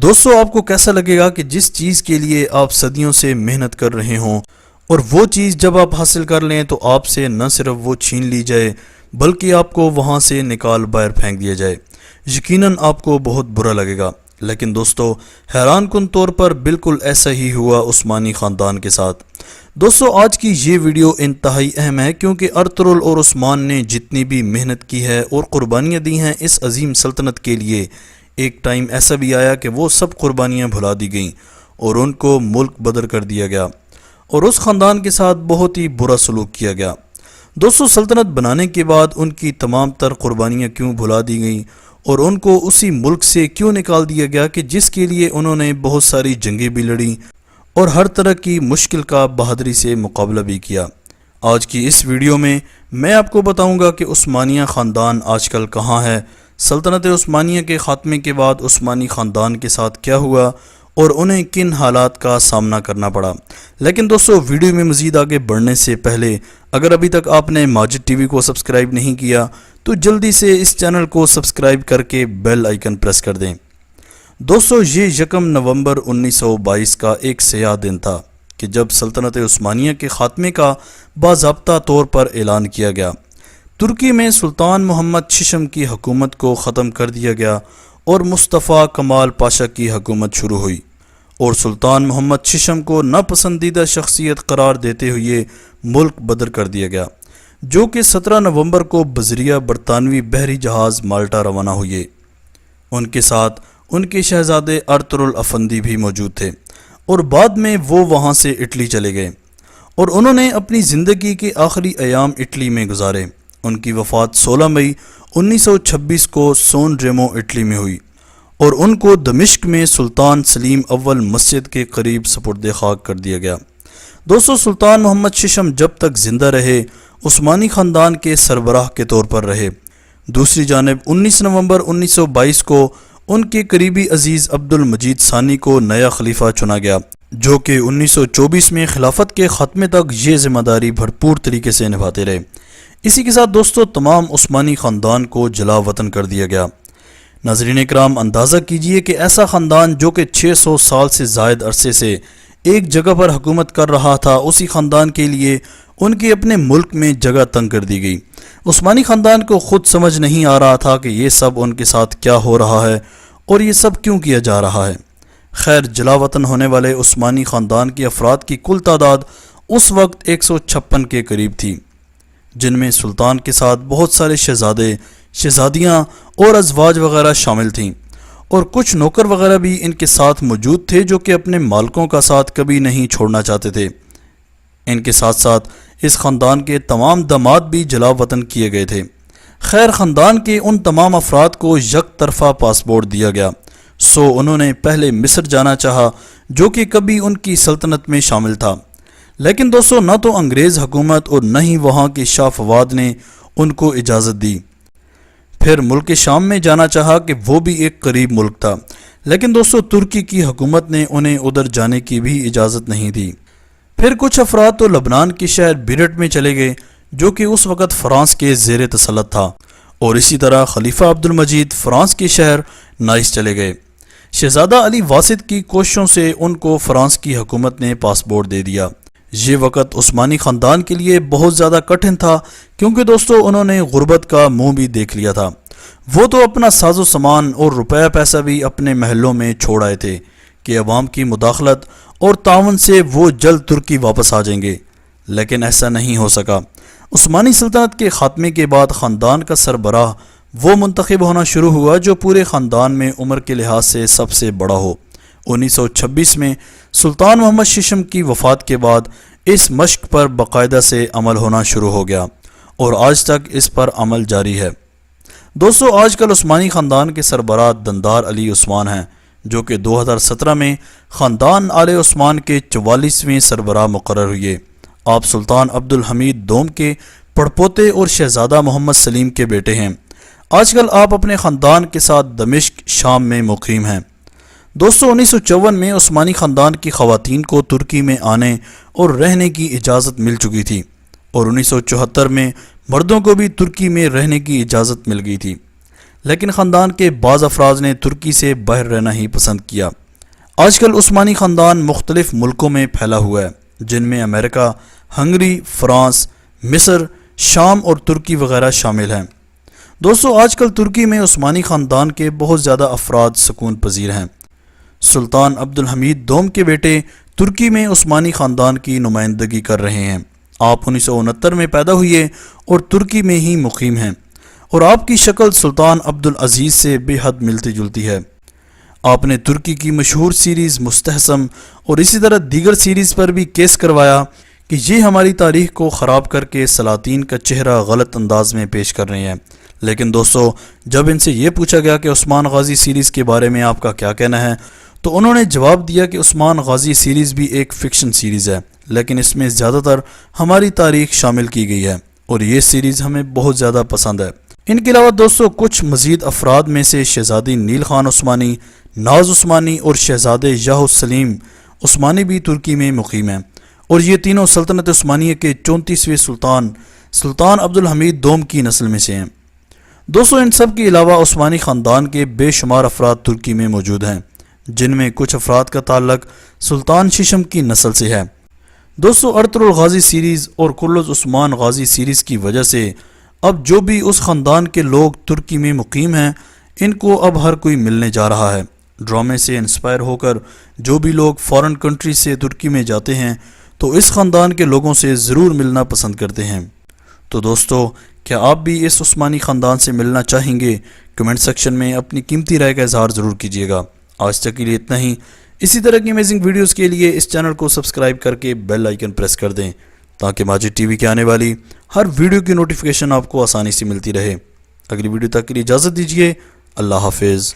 دوستو آپ کو کیسا لگے گا کہ جس چیز کے لیے آپ صدیوں سے محنت کر رہے ہوں اور وہ چیز جب آپ حاصل کر لیں تو آپ سے نہ صرف وہ چھین لی جائے بلکہ آپ کو وہاں سے نکال باہر پھینک دیا جائے؟ یقیناً آپ کو بہت برا لگے گا۔ لیکن دوستو حیران کن طور پر بالکل ایسا ہی ہوا عثمانی خاندان کے ساتھ۔ دوستو آج کی یہ ویڈیو انتہائی اہم ہے کیونکہ ارطغرل اور عثمان نے جتنی بھی محنت کی ہے اور قربانیاں دی ہیں اس عظیم سلطنت کے لیے، ایک ٹائم ایسا بھی آیا کہ وہ سب قربانیاں بھلا دی گئیں اور ان کو ملک بدر کر دیا گیا اور اس خاندان کے ساتھ بہت ہی برا سلوک کیا گیا۔ دوستو سلطنت بنانے کے بعد ان کی تمام تر قربانیاں کیوں بھلا دی گئیں اور ان کو اسی ملک سے کیوں نکال دیا گیا کہ جس کے لیے انہوں نے بہت ساری جنگیں بھی لڑیں اور ہر طرح کی مشکل کا بہادری سے مقابلہ بھی کیا؟ آج کی اس ویڈیو میں آپ کو بتاؤں گا کہ عثمانیہ خاندان آج کل کہاں ہے، سلطنت عثمانیہ کے خاتمے کے بعد عثمانی خاندان کے ساتھ کیا ہوا اور انہیں کن حالات کا سامنا کرنا پڑا۔ لیکن دوستو ویڈیو میں مزید آگے بڑھنے سے پہلے اگر ابھی تک آپ نے ماجد ٹی وی کو سبسکرائب نہیں کیا تو جلدی سے اس چینل کو سبسکرائب کر کے بیل آئیکن پریس کر دیں۔ دوستو یہ 1 نومبر 1922 کا ایک سیاہ دن تھا کہ جب سلطنت عثمانیہ کے خاتمے کا باضابطہ طور پر اعلان کیا گیا۔ ترکی میں سلطان محمد ششم کی حکومت کو ختم کر دیا گیا اور مصطفیٰ کمال پاشا کی حکومت شروع ہوئی اور سلطان محمد ششم کو ناپسندیدہ شخصیت قرار دیتے ہوئے ملک بدر کر دیا گیا، جو کہ 17 نومبر کو بذریعہ برطانوی بحری جہاز مالٹا روانہ ہوئے۔ ان کے ساتھ ان کے شہزادے ارطغرل افندی بھی موجود تھے اور بعد میں وہ وہاں سے اٹلی چلے گئے اور انہوں نے اپنی زندگی کے آخری ایام اٹلی میں گزارے۔ ان کی وفات 16 مئی 1926 کو سون ریمو اٹلی میں ہوئی اور ان کو دمشق میں سلطان سلیم اول مسجد کے قریب سپرد خاک کر دیا گیا۔ دوستو سلطان محمد ششم جب تک زندہ رہے عثمانی خاندان کے سربراہ کے طور پر رہے۔ دوسری جانب 19 نومبر 1922 کو ان کے قریبی عزیز عبد المجید ثانی کو نیا خلیفہ چنا گیا، جو کہ 1924 میں خلافت کے خاتمے تک یہ ذمہ داری بھرپور طریقے سے نبھاتے رہے۔ اسی کے ساتھ دوستو تمام عثمانی خاندان کو جلا وطن کر دیا گیا۔ ناظرین اکرام اندازہ کیجئے کہ ایسا خاندان جو کہ 600 سال سے زائد عرصے سے ایک جگہ پر حکومت کر رہا تھا، اسی خاندان کے لیے ان کے اپنے ملک میں جگہ تنگ کر دی گئی۔ عثمانی خاندان کو خود سمجھ نہیں آ رہا تھا کہ یہ سب ان کے ساتھ کیا ہو رہا ہے اور یہ سب کیوں کیا جا رہا ہے۔ خیر جلا وطن ہونے والے عثمانی خاندان کے افراد کی کل تعداد اس وقت 156 کے قریب تھی، جن میں سلطان کے ساتھ بہت سارے شہزادے، شہزادیاں اور ازواج وغیرہ شامل تھیں اور کچھ نوکر وغیرہ بھی ان کے ساتھ موجود تھے جو کہ اپنے مالکوں کا ساتھ کبھی نہیں چھوڑنا چاہتے تھے۔ ان کے ساتھ ساتھ اس خاندان کے تمام داماد بھی جلا وطن کیے گئے تھے۔ خیر خاندان کے ان تمام افراد کو یک طرفہ پاسپورٹ دیا گیا، سو انہوں نے پہلے مصر جانا چاہا جو کہ کبھی ان کی سلطنت میں شامل تھا، لیکن دوستو نہ تو انگریز حکومت اور نہ ہی وہاں کے شاہ فواد نے ان کو اجازت دی۔ پھر ملک شام میں جانا چاہا کہ وہ بھی ایک قریب ملک تھا، لیکن دوستو ترکی کی حکومت نے انہیں ادھر جانے کی بھی اجازت نہیں دی۔ پھر کچھ افراد تو لبنان کے شہر بیرٹ میں چلے گئے جو کہ اس وقت فرانس کے زیر تسلط تھا، اور اسی طرح خلیفہ عبد المجید فرانس کے شہر نائس چلے گئے۔ شہزادہ علی واسط کی کوششوں سے ان کو فرانس کی حکومت نے پاسپورٹ دے دیا۔ یہ وقت عثمانی خاندان کے لیے بہت زیادہ کٹھن تھا کیونکہ دوستو انہوں نے غربت کا منہ بھی دیکھ لیا تھا۔ وہ تو اپنا ساز و سامان اور روپیہ پیسہ بھی اپنے محلوں میں چھوڑ آئے تھے کہ عوام کی مداخلت اور تعاون سے وہ جلد ترکی واپس آ جائیں گے، لیکن ایسا نہیں ہو سکا۔ عثمانی سلطنت کے خاتمے کے بعد خاندان کا سربراہ وہ منتخب ہونا شروع ہوا جو پورے خاندان میں عمر کے لحاظ سے سب سے بڑا ہو۔ 1926 میں سلطان محمد ششم کی وفات کے بعد اس مشق پر باقاعدہ سے عمل ہونا شروع ہو گیا اور آج تک اس پر عمل جاری ہے۔ دوستو آج کل عثمانی خاندان کے سربراہ دندار علی عثمان ہیں جو کہ 2017 میں خاندان آل عثمان کے 44ویں سربراہ مقرر ہوئے۔ آپ سلطان عبد الحمید دوم کے پڑپوتے اور شہزادہ محمد سلیم کے بیٹے ہیں۔ آج کل آپ اپنے خاندان کے ساتھ دمشق شام میں مقیم ہیں۔ دوستو 1954 میں عثمانی خاندان کی خواتین کو ترکی میں آنے اور رہنے کی اجازت مل چکی تھی اور 1974 میں مردوں کو بھی ترکی میں رہنے کی اجازت مل گئی تھی، لیکن خاندان کے بعض افراد نے ترکی سے باہر رہنا ہی پسند کیا۔ آج کل عثمانی خاندان مختلف ملکوں میں پھیلا ہوا ہے، جن میں امریکہ، ہنگری، فرانس، مصر، شام اور ترکی وغیرہ شامل ہیں۔ دوستو، آج کل ترکی میں عثمانی خاندان کے بہت زیادہ افراد سکون پذیر ہیں۔ سلطان عبدالحمید دوم کے بیٹے ترکی میں عثمانی خاندان کی نمائندگی کر رہے ہیں۔ آپ 1969 میں پیدا ہوئے اور ترکی میں ہی مقیم ہیں، اور آپ کی شکل سلطان عبدالعزیز سے بے حد ملتی جلتی ہے۔ آپ نے ترکی کی مشہور سیریز مستحسم اور اسی طرح دیگر سیریز پر بھی کیس کروایا کہ یہ ہماری تاریخ کو خراب کر کے سلاطین کا چہرہ غلط انداز میں پیش کر رہے ہیں۔ لیکن دوستو، جب ان سے یہ پوچھا گیا کہ عثمان غازی سیریز کے بارے میں آپ کا کیا کہنا ہے، تو انہوں نے جواب دیا کہ عثمان غازی سیریز بھی ایک فکشن سیریز ہے، لیکن اس میں زیادہ تر ہماری تاریخ شامل کی گئی ہے، اور یہ سیریز ہمیں بہت زیادہ پسند ہے۔ ان کے علاوہ دوستو، کچھ مزید افراد میں سے شہزادی نیل خان عثمانی، ناز عثمانی اور شہزادے یاہ السلیم عثمانی بھی ترکی میں مقیم ہیں، اور یہ تینوں سلطنت عثمانیہ کے 34ویں سلطان عبدالحمید دوم کی نسل میں سے ہیں۔ دوستو، ان سب کے علاوہ عثمانی خاندان کے بے شمار افراد ترکی میں موجود ہیں، جن میں کچھ افراد کا تعلق سلطان ششم کی نسل سے ہے۔ دوستو، ارطغرل غازی سیریز اور کرلز عثمان غازی سیریز کی وجہ سے اب جو بھی اس خاندان کے لوگ ترکی میں مقیم ہیں، ان کو اب ہر کوئی ملنے جا رہا ہے۔ ڈرامے سے انسپائر ہو کر جو بھی لوگ فارن کنٹری سے ترکی میں جاتے ہیں تو اس خاندان کے لوگوں سے ضرور ملنا پسند کرتے ہیں۔ تو دوستو، کیا آپ بھی اس عثمانی خاندان سے ملنا چاہیں گے؟ کمنٹ سیکشن میں اپنی قیمتی رائے کا اظہار ضرور کیجیے گا۔ آج تک کے لیے اتنا ہی۔ اسی طرح کی امیزنگ ویڈیوز کے لیے اس چینل کو سبسکرائب کر کے بیل آئیکن پریس کر دیں تاکہ ماجد ٹی وی کے آنے والی ہر ویڈیو کی نوٹیفیکیشن آپ کو آسانی سے ملتی رہے۔ اگلی ویڈیو تک کے لیے اجازت دیجیے۔ اللہ حافظ۔